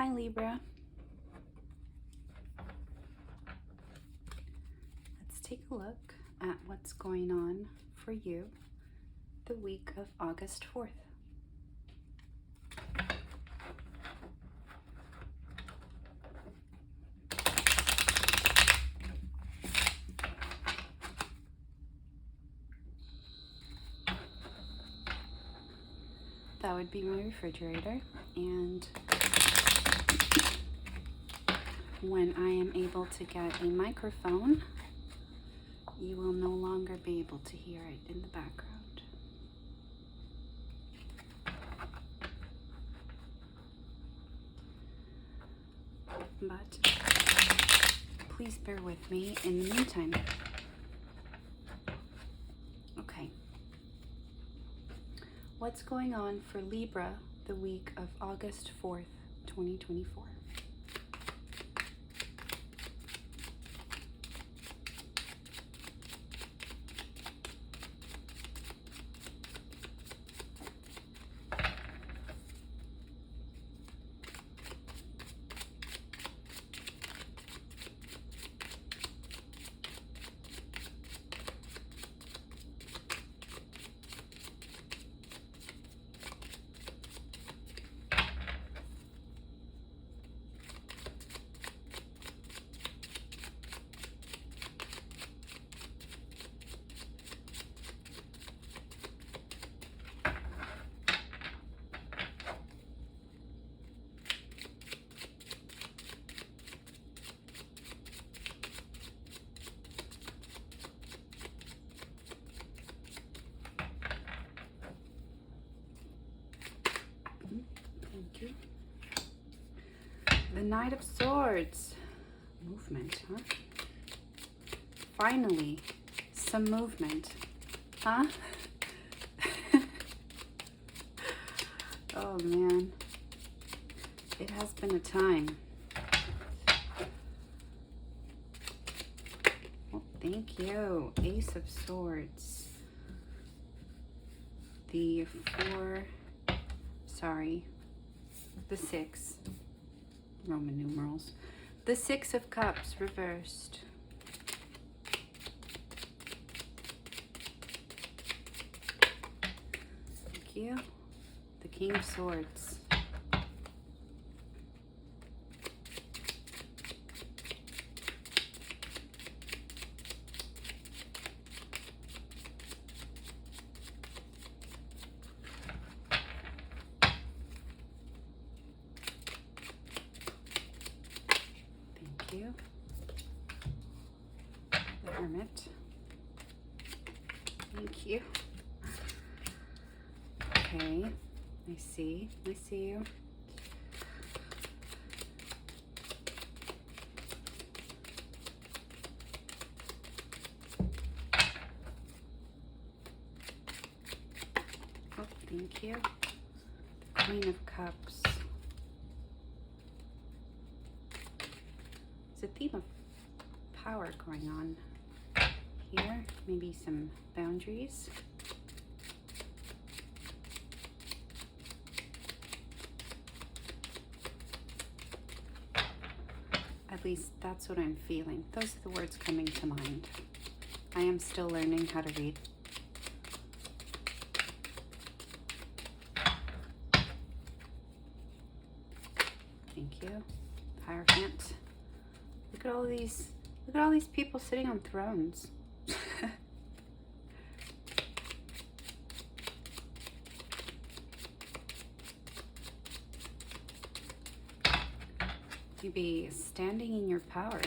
Hi, Libra. Let's take a look at what's going on for you the week of August 4th. That would be my refrigerator, and when I am able to get a microphone, you will no longer be able to hear it in the background. But please bear with me in the meantime. Okay. What's going on for Libra the week of August 4th, 2024? Thank you. The Knight of Swords. Movement, huh? Finally, some movement, huh? Oh man, it has been a time. Oh, thank you. Ace of Swords. The six, Roman numerals. The Six of Cups reversed. Thank you. The King of Swords. You. The Hermit. Thank you. Okay, I see you. Oh, thank you. The Queen of Cups. There's a theme of power going on here. Maybe some boundaries. At least that's what I'm feeling. Those are the words coming to mind. I am still learning how to read. Thank you. Hierophant. Look at all these people sitting on thrones. You be standing in your power.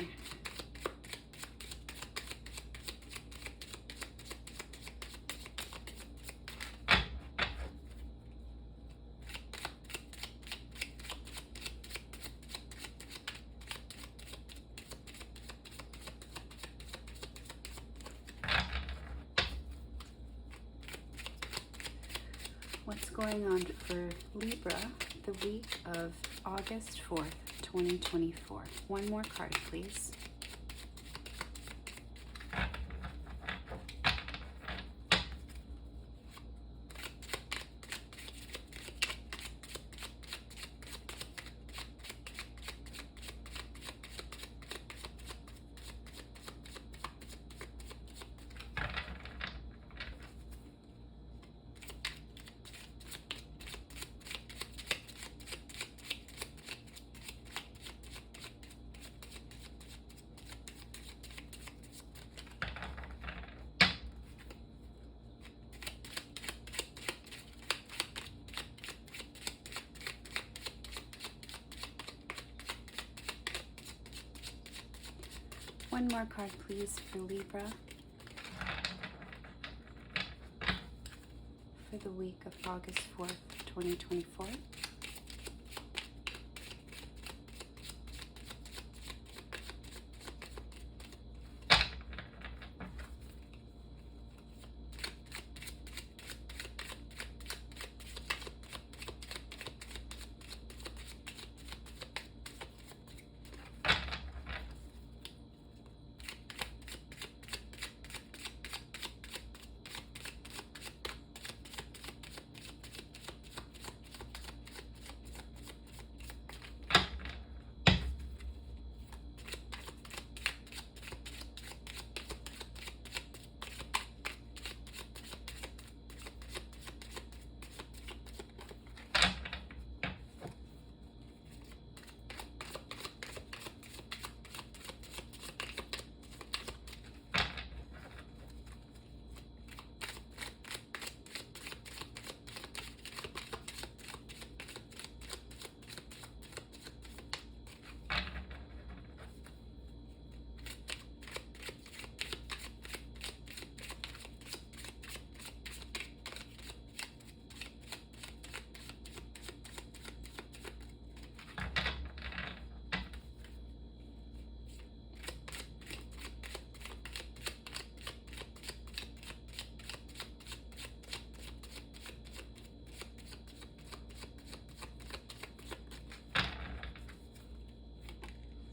What's going on for Libra the week of August 4th, 2024? One more card, please. One more card, please, for Libra. For the week of August 4th, 2024.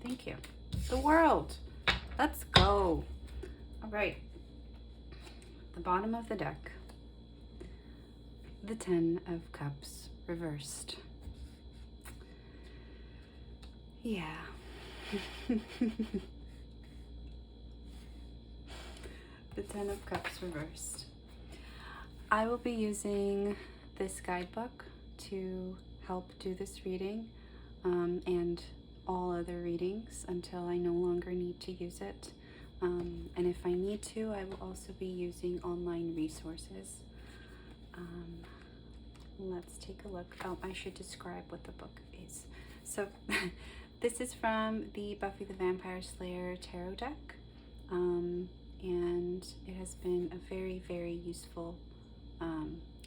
Thank you. The world. Let's go. All right. The bottom of the deck. The 10 of Cups reversed. Yeah. The 10 of Cups reversed. I will be using this guidebook to help do this reading and all other readings until I no longer need to use it. And if I need to, I will also be using online resources. Let's take a look. Oh, I should describe what the book is. So this is from the Buffy the Vampire Slayer tarot deck. And it has been a very, very useful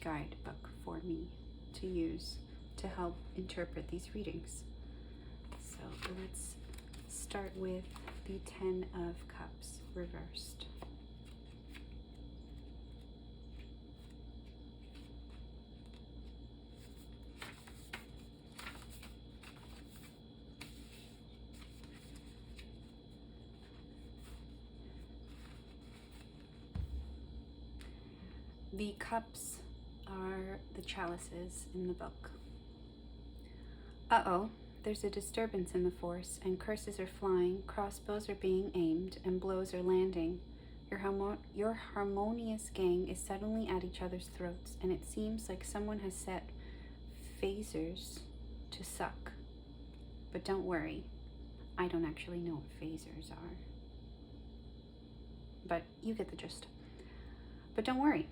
guidebook for me to use to help interpret these readings. So let's start with the 10 of Cups reversed. The cups are the chalices in the book. Uh-oh. There's a disturbance in the force, and curses are flying, crossbows are being aimed, and blows are landing. Your harmonious gang is suddenly at each other's throats, and it seems like someone has set phasers to suck. But don't worry, I don't actually know what phasers are. But you get the gist. But don't worry,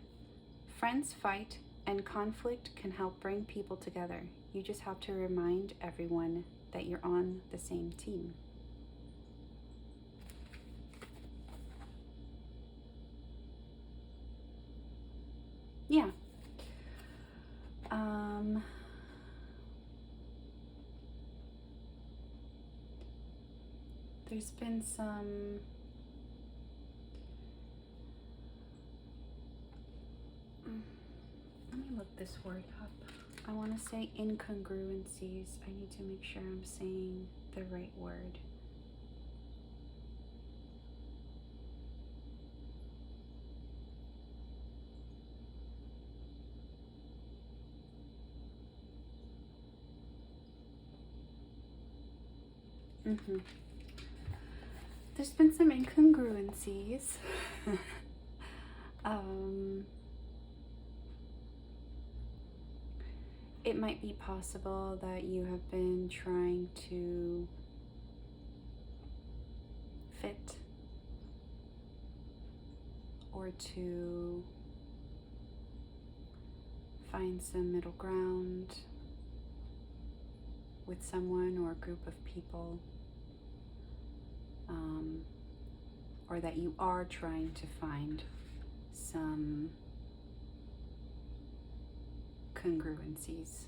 friends fight, and conflict can help bring people together. You just have to remind everyone that you're on the same team. Yeah. There's been some let me look this word up. I want to say incongruencies. I need to make sure I'm saying the right word. There's been some incongruencies. It might be possible that you have been trying to fit or to find some middle ground with someone or a group of people. or that you are trying to find some congruencies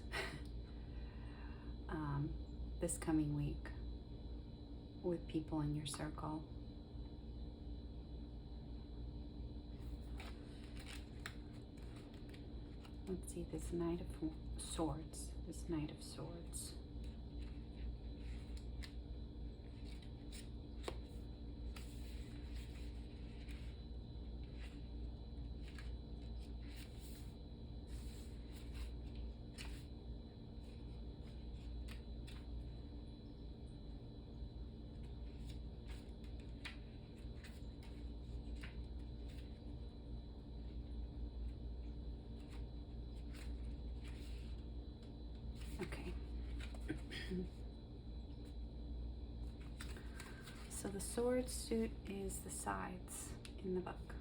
this coming week with people in your circle. Let's see, this Knight of Swords. This Knight of Swords. Okay. So the sword suit is the sides in the book.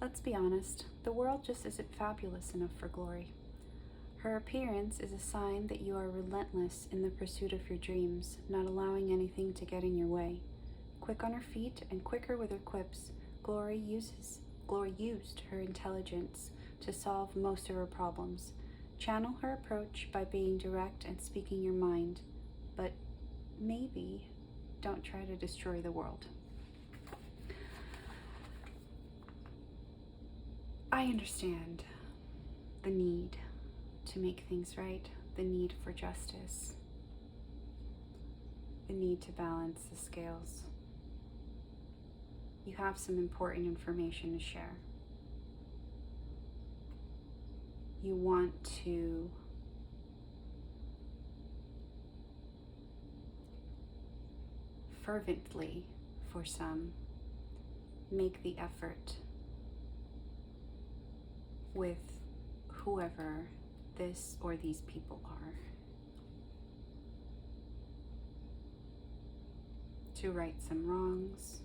Let's be honest, the world just isn't fabulous enough for Glory. Her appearance is a sign that you are relentless in the pursuit of your dreams, not allowing anything to get in your way. Quick on her feet and quicker with her quips, Glory used her intelligence to solve most of her problems. Channel her approach by being direct and speaking your mind, but maybe don't try to destroy the world. I understand the need to make things right, the need for justice, the need to balance the scales. You have some important information to share. You want to fervently, for some, make the effort with whoever this or these people are to right some wrongs,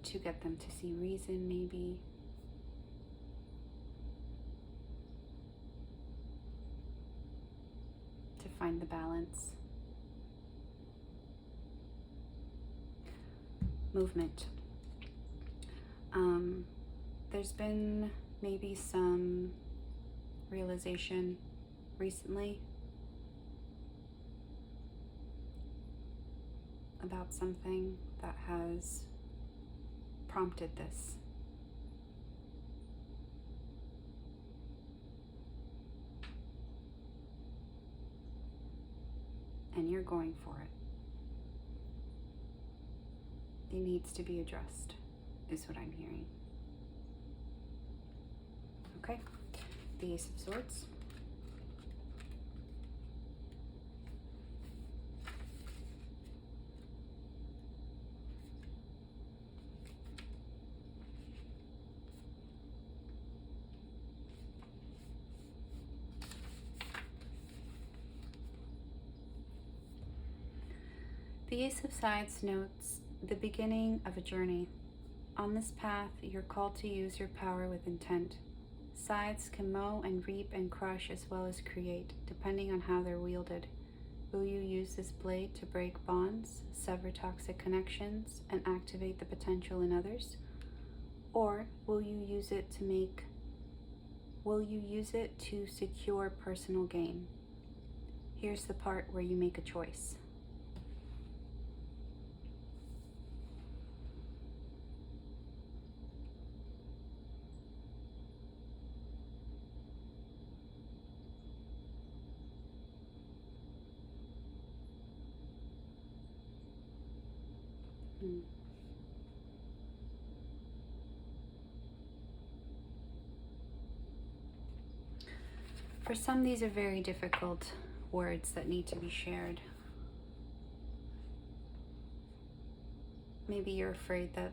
to get them to see reason, maybe. To find the balance. Movement. There's been maybe some realization recently about something that has prompted this. And you're going for it. It needs to be addressed, is what I'm hearing. Okay, the Ace of Swords. The Ace of Scythes notes the beginning of a journey. On this path, you're called to use your power with intent. Scythes can mow and reap and crush as well as create, depending on how they're wielded. Will you use this blade to break bonds, sever toxic connections, and activate the potential in others? Or will you use it to secure personal gain? Here's the part where you make a choice. For some, these are very difficult words that need to be shared. Maybe you're afraid that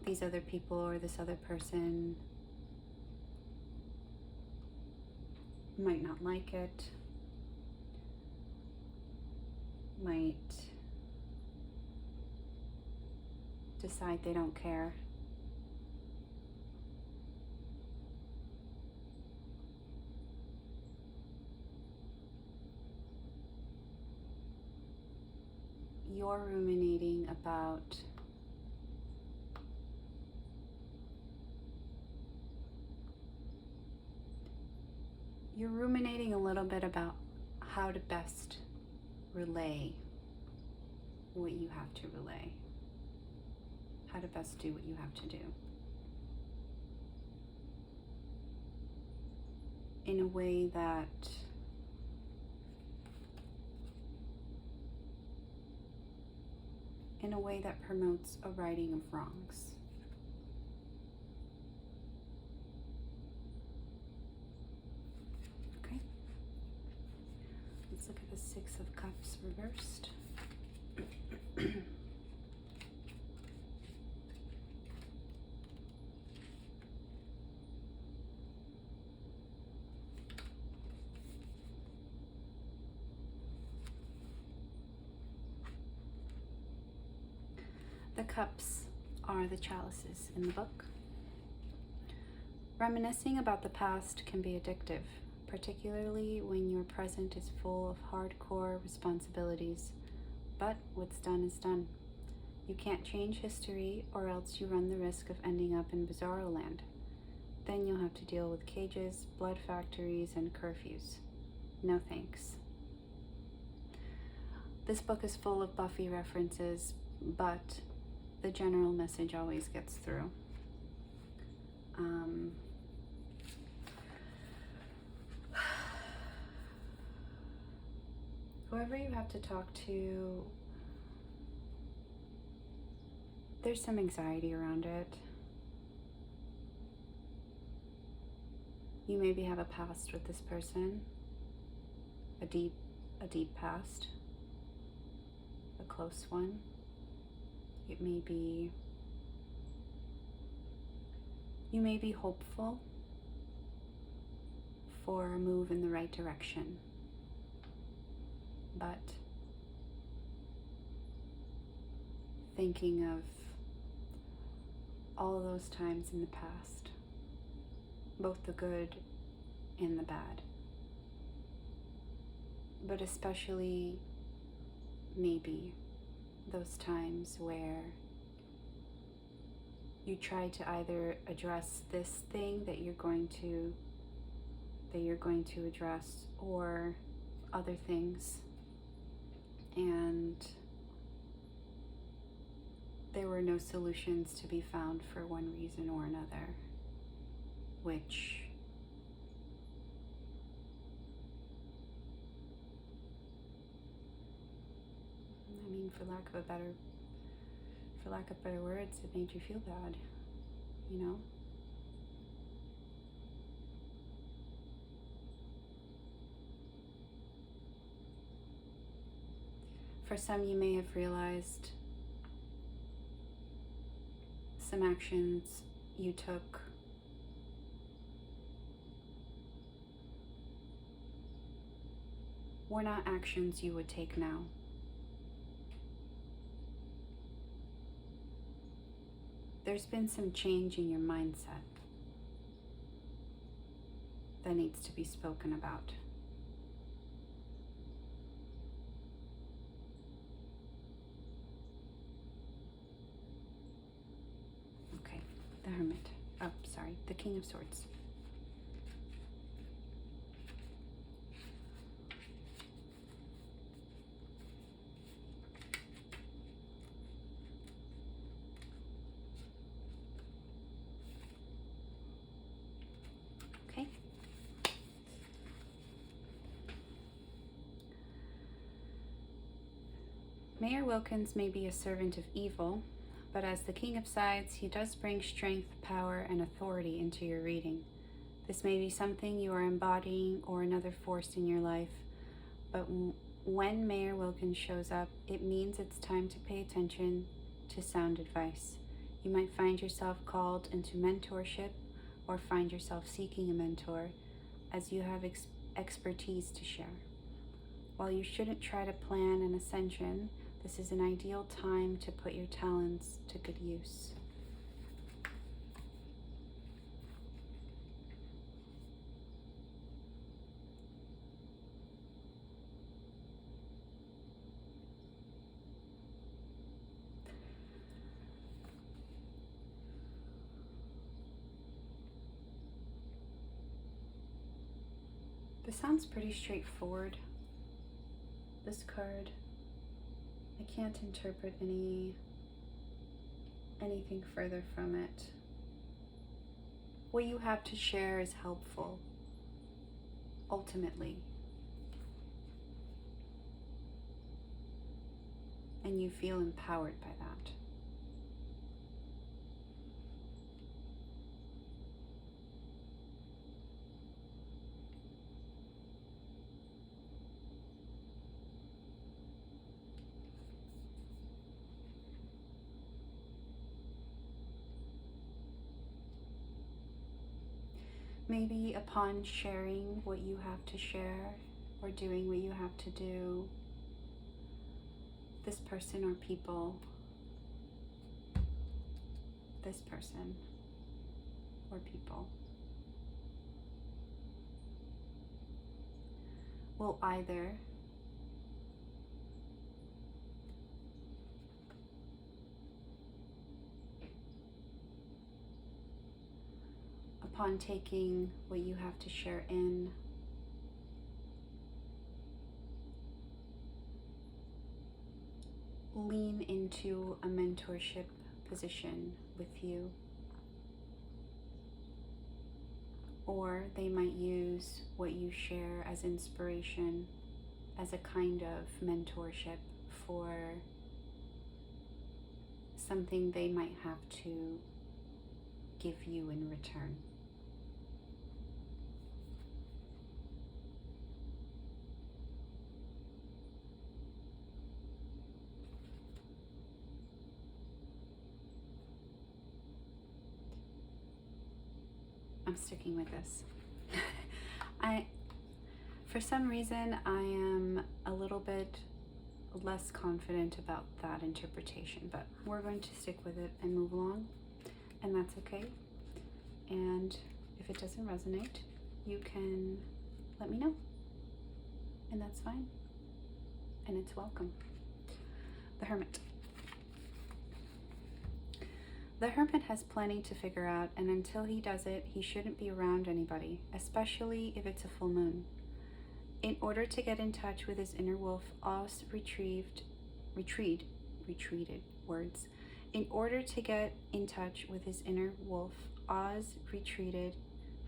these other people or this other person might not like it, might decide they don't care. you're ruminating about a little bit about how to best relay what you have to relay, how to best do what you have to do in a way that promotes a righting of wrongs. Okay, let's look at the Six of Cups reversed. The cups are the chalices in the book. Reminiscing about the past can be addictive, particularly when your present is full of hardcore responsibilities. But what's done is done. You can't change history, or else you run the risk of ending up in Bizarro Land. Then you'll have to deal with cages, blood factories, and curfews. No thanks. This book is full of Buffy references, but the general message always gets through. Whoever you have to talk to, there's some anxiety around it. You maybe have a past with this person, a deep past, a close one. It may be, you may be hopeful for a move in the right direction, but thinking of all those times in the past, both the good and the bad, but especially maybe those times where you try to either address this thing that you're going to address, or other things, and there were no solutions to be found for one reason or another, which for lack of better words, it made you feel bad, you know? For some, you may have realized some actions you took were not actions you would take now. There's been some change in your mindset that needs to be spoken about. Okay, the Hermit. Oh, sorry, the King of Swords. Mayor Wilkins may be a servant of evil, but as the King of Sides, he does bring strength, power, and authority into your reading. This may be something you are embodying or another force in your life, but when Mayor Wilkins shows up, it means it's time to pay attention to sound advice. You might find yourself called into mentorship or find yourself seeking a mentor, as you have expertise to share. While you shouldn't try to plan an ascension, this is an ideal time to put your talents to good use. This sounds pretty straightforward, this card. I can't interpret anything further from it. What you have to share is helpful, ultimately. And you feel empowered by that. Maybe upon sharing what you have to share or doing what you have to do, this person or people, this person or people will either upon taking what you have to share in, lean into a mentorship position with you, or they might use what you share as inspiration, as a kind of mentorship for something they might have to give you in return. I'm sticking with this. For some reason, I am a little bit less confident about that interpretation, but we're going to stick with it and move along, and that's okay. And if it doesn't resonate, you can let me know, and that's fine, and it's welcome. The Hermit. The Hermit has plenty to figure out, and until he does it, he shouldn't be around anybody, especially if it's a full moon. In order to get in touch with his inner wolf, Oz retreated. In order to get in touch with his inner wolf, Oz retreated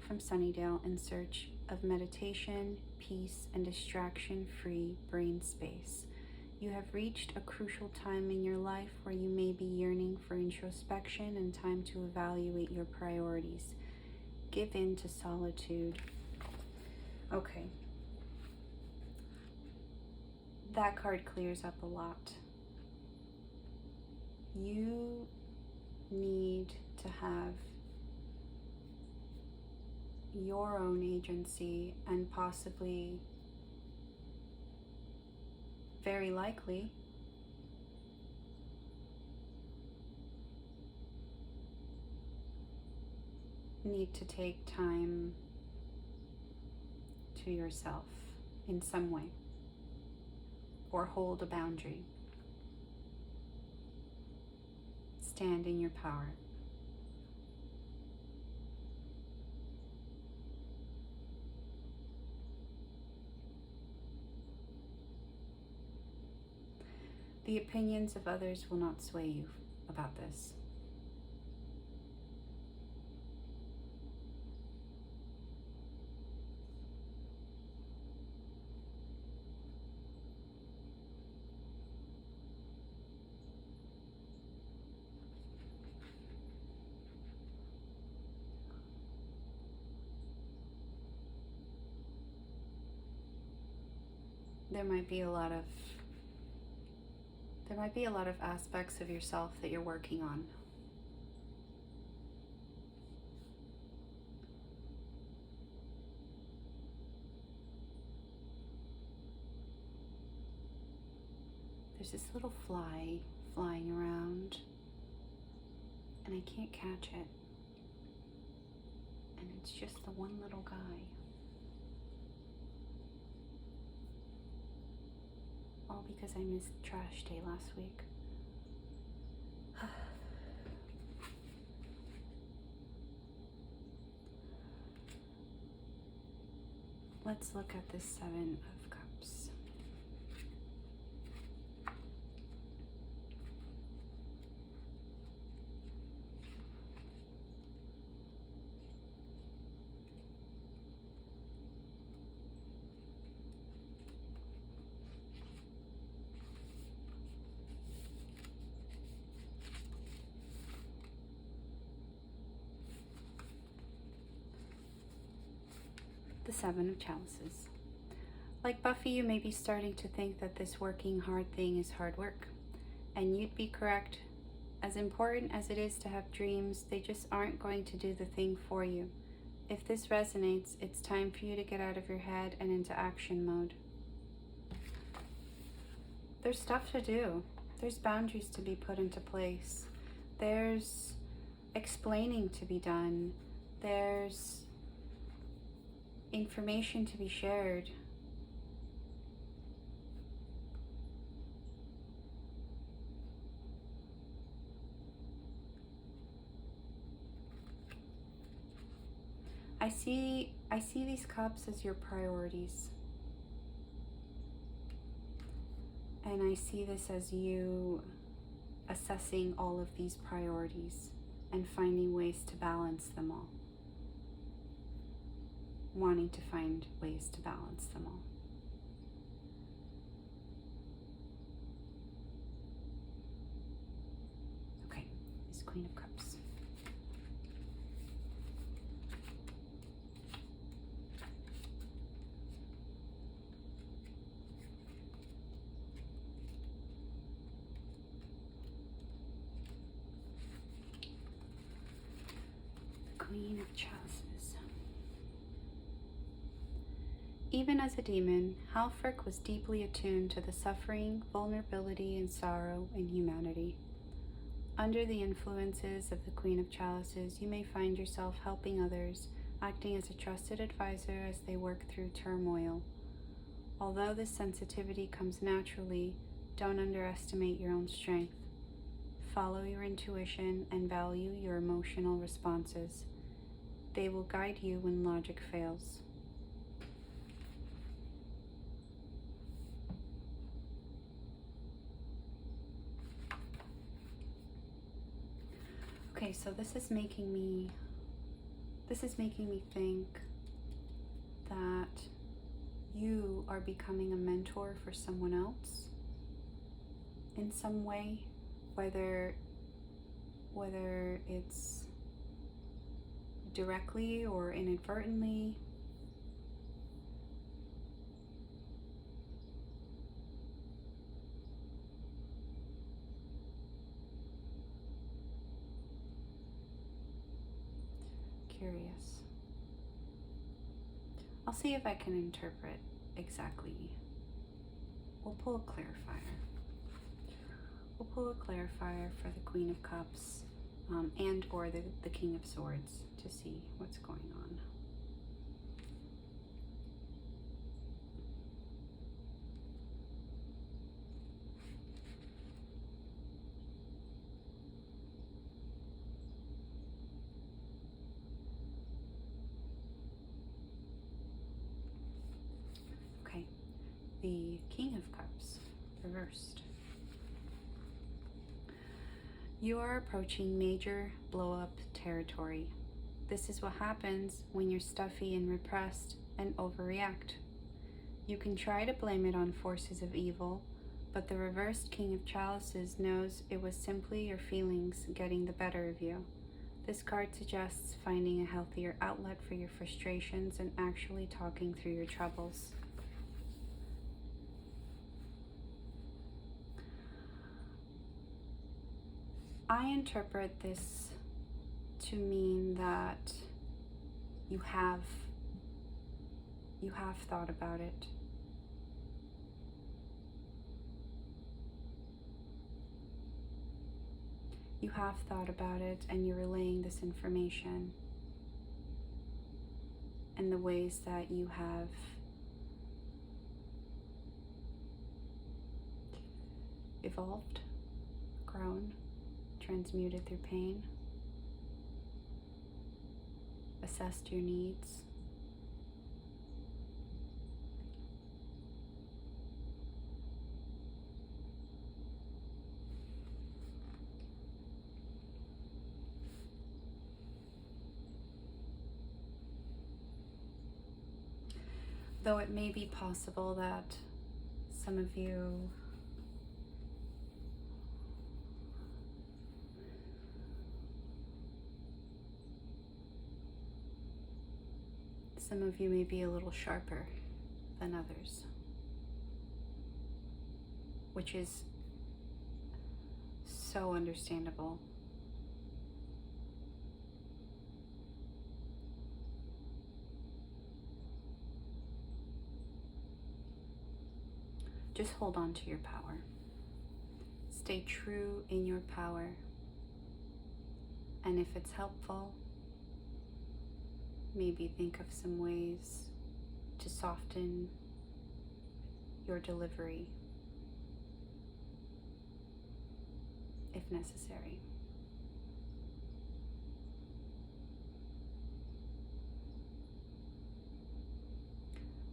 from Sunnydale in search of meditation, peace, and distraction-free brain space. You have reached a crucial time in your life where you may be yearning for introspection and time to evaluate your priorities. Give in to solitude. Okay. That card clears up a lot. You need to have your own agency and possibly, very likely, need to take time to yourself in some way, or hold a boundary. Stand in your power. The opinions of others will not sway you about this. There might be a lot of aspects of yourself that you're working on. There's this little fly flying around, and I can't catch it. And it's just the one little guy. All because I missed trash day last week. let's look at the Seven of Cups. The Seven of Chalices. Like Buffy, you may be starting to think that this working hard thing is hard work. And you'd be correct. As important as it is to have dreams, they just aren't going to do the thing for you. If this resonates, it's time for you to get out of your head and into action mode. There's stuff to do. There's boundaries to be put into place. There's explaining to be done. There's information to be shared. I see these cups as your priorities. And I see this as you assessing all of these priorities and finding ways to balance them all. Wanting to find ways to balance them all. Okay, this Queen of Cups. The Queen of Chalices. Even as a demon, Halfric was deeply attuned to the suffering, vulnerability, and sorrow in humanity. Under the influences of the Queen of Chalices, you may find yourself helping others, acting as a trusted advisor as they work through turmoil. Although this sensitivity comes naturally, don't underestimate your own strength. Follow your intuition and value your emotional responses. They will guide you when logic fails. Okay, so this is making me think that you are becoming a mentor for someone else in some way, whether it's directly or inadvertently. Curious. I'll see if I can interpret exactly. We'll pull a clarifier. We'll pull a clarifier for the Queen of Cups and or the King of Swords to see what's going on. Okay, the King of Cups, reversed. You are approaching major blow-up territory. This is what happens when you're stuffy and repressed and overreact. You can try to blame it on forces of evil, but the reversed King of Chalices knows it was simply your feelings getting the better of you. This card suggests finding a healthier outlet for your frustrations and actually talking through your troubles. I interpret this to mean that you have thought about it. You have thought about it and you're relaying this information and the ways that you have evolved, grown, transmuted through pain, assessed your needs, Though it may be possible that some of you may be a little sharper than others, which is so understandable. Just hold on to your power. Stay true in your power. And if it's helpful, maybe think of some ways to soften your delivery if necessary.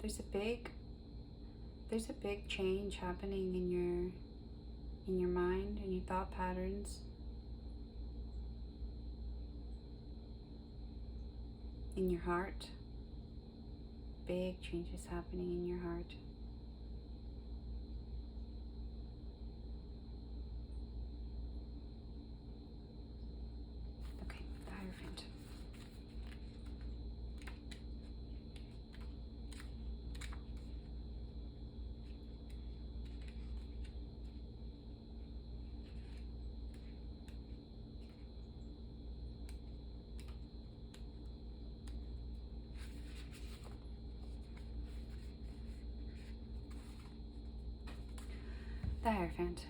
There's a big change happening in your mind and your thought patterns, in your heart. Big changes happening in your heart. Okay, the Hierophant. The Hierophant.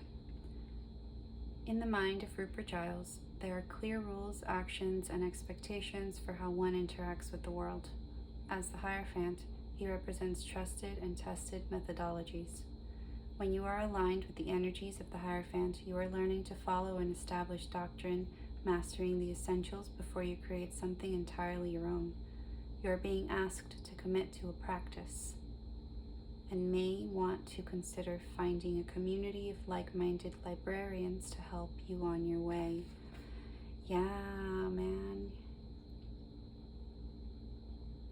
In the mind of Rupert Giles, there are clear rules, actions, and expectations for how one interacts with the world. As the Hierophant, he represents trusted and tested methodologies. When you are aligned with the energies of the Hierophant, you are learning to follow an established doctrine, mastering the essentials before you create something entirely your own. You are being asked to commit to a practice, and may want to consider finding a community of like-minded librarians to help you on your way. Yeah, man.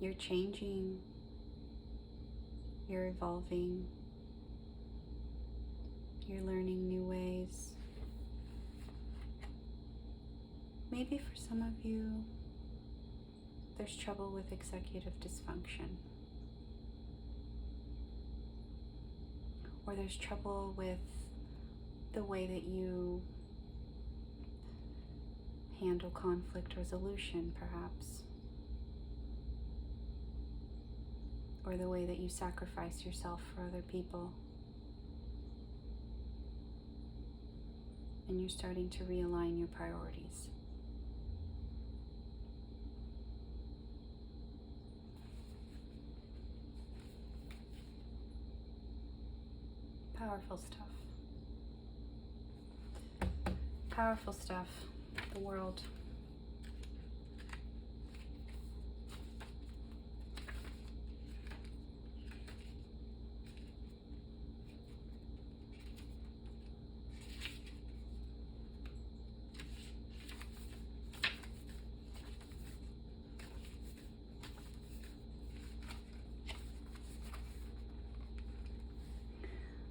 You're changing. You're evolving. You're learning new ways. Maybe for some of you, there's trouble with executive dysfunction. Or there's trouble with the way that you handle conflict resolution, perhaps. Or the way that you sacrifice yourself for other people. And you're starting to realign your priorities. Powerful stuff. Powerful stuff. The world.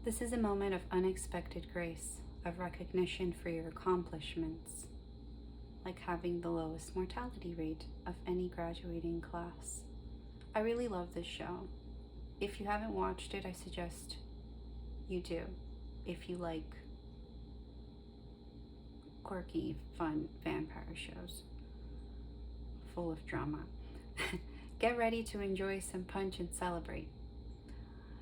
This is a moment of unexpected grace, of recognition for your accomplishments, like having the lowest mortality rate of any graduating class. I really love this show. If you haven't watched it, I suggest you do. If you like quirky, fun vampire shows full of drama. Get ready to enjoy some punch and celebrate.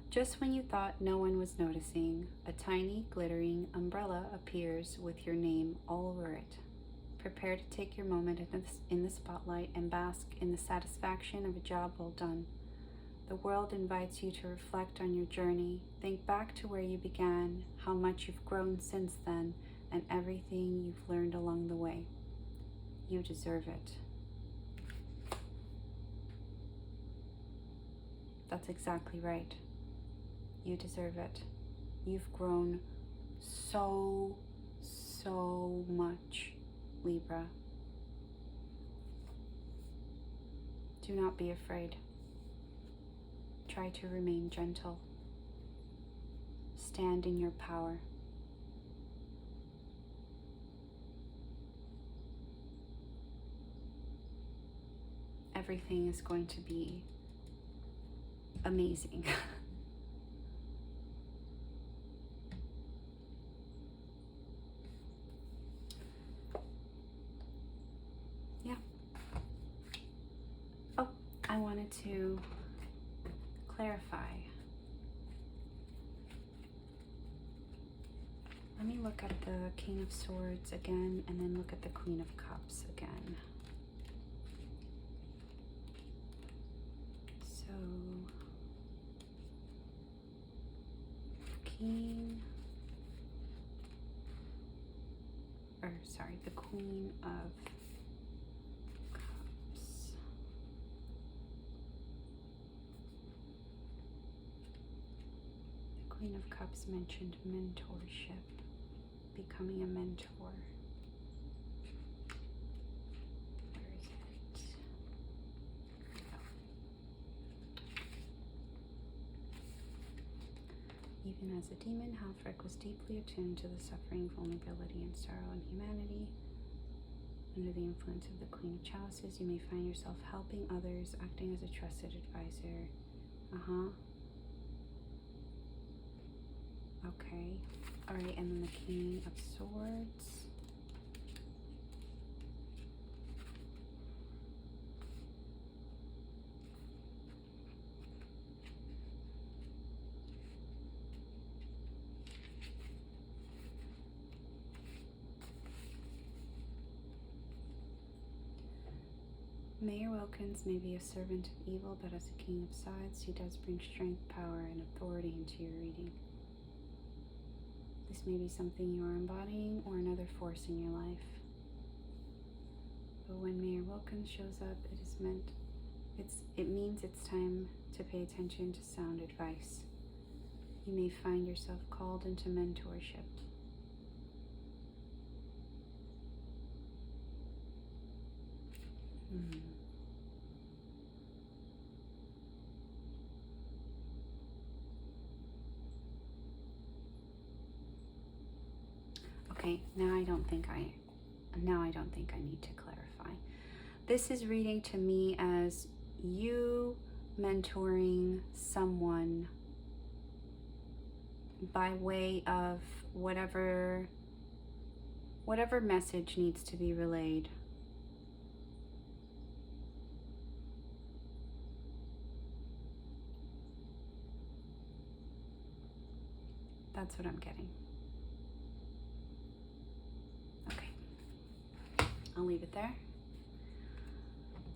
Just when you thought no one was noticing, a tiny glittering umbrella appears with your name all over it. Prepare to take your moment in the spotlight and bask in the satisfaction of a job well done. The world invites you to reflect on your journey. Think back to where you began, how much you've grown since then, and everything you've learned along the way. You deserve it. That's exactly right. You deserve it. You've grown so much, Libra. Do not be afraid. Try to remain gentle. Stand in your power. Everything is going to be amazing. Yeah. Oh, I wanted to clarify. Let me look at the King of Swords again, and then look at the Queen of Cups again. So, the Queen of Cups. The Queen of Cups mentioned mentorship, becoming a mentor. Where is it? Even as a demon, Halfrek was deeply attuned to the suffering, vulnerability, and sorrow in humanity. Under the influence of the Queen of Chalices, you may find yourself helping others, acting as a trusted advisor. Okay. Alright, and then the King of Swords. Mayor Wilkins may be a servant of evil, but as a King of Swords, he does bring strength, power, and authority into your reading. This may be something you are embodying or another force in your life. But when Mayor Wilkins shows up, it means it's time to pay attention to sound advice. You may find yourself called into mentorship. Okay, now I don't think I need to clarify. This is reading to me as you mentoring someone by way of whatever message needs to be relayed. That's what I'm getting. Okay. I'll leave it there.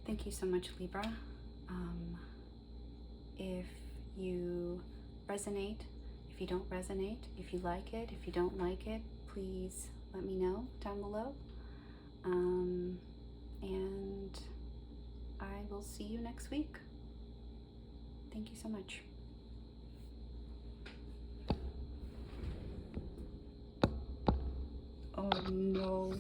Thank you so much, Libra. If you resonate, if you don't resonate, if you like it, if you don't like it, please let me know down below. And I will see you next week. Thank you so much. Oh no.